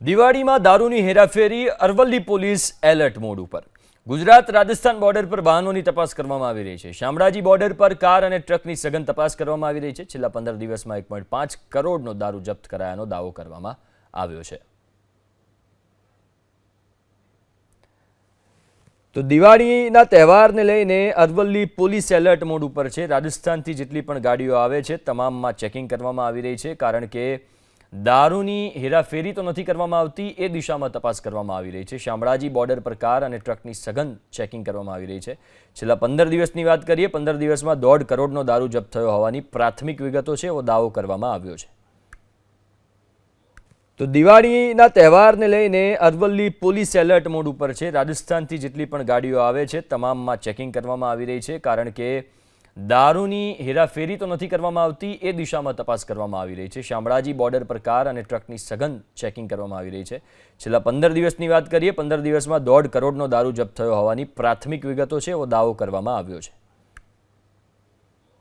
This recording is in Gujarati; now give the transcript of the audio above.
દિવાળીમાં દારૂની હેરાફેરી અરવલ્લી પોલીસ એલર્ટ મોડ ઉપર ગુજરાત રાજસ્થાન બોર્ડર પર વાહનોની તપાસ કરવામાં આવી રહી છે। શામળાજી બોર્ડર પર કાર અને ટ્રકની સઘન તપાસ કરવામાં આવી રહી છે। છેલ્લા 15 દિવસમાં 1.5 કરોડનો દારૂ જપ્ત કરાયાનો દાવો કરવામાં આવ્યો છે। તો દિવાળીના તહેવારને લઈને અરવલ્લી પોલીસ એલર્ટ મોડ ઉપર છે। રાજસ્થાનથી જેટલી પણ ગાડીઓ આવે છે તમામમાં ચેકિંગ કરવામાં આવી રહી છે, કારણ કે દારૂની હેરાફેરી તો નથી કરવામાં આવતી, એ દિશામાં તપાસ કરવામાં આવી રહી છે। શામળાજી બોર્ડર પર કાર અને ટ્રકની સઘન ચેકિંગ કરવામાં આવી રહી છે। છેલ્લા 15 દિવસની વાત કરીએ, 15 દિવસમાં 1.5 કરોડનો દારૂ જપ્ત થયો હોવાની પ્રાથમિક વિગતો છે, એવો દાવો કરવામાં આવ્યો છે। તો દિવાળીના તહેવારને લઈને અરવલ્લી પોલીસ એલર્ટ મોડ ઉપર છે। રાજસ્થાનથી જેટલી પણ ગાડીઓ આવે છે તમામમાં ચેકિંગ કરવામાં આવી રહી છે, કારણ કે દારૂની હેરાફેરી તો નથી કરવામાં આવતી, એ દિશામાં તપાસ કરવામાં આવી રહી છે। શામળાજી બોર્ડર પર કાર અને ટ્રકની સઘન ચેકિંગ કરવામાં આવી રહી છે। છેલ્લા 15 દિવસની વાત કરીએ, 15 દિવસમાં 1.5 કરોડનો દારૂ જપ્ત થયો હોવાની પ્રાથમિક વિગતો છે, એવો દાવો કરવામાં આવ્યો છે।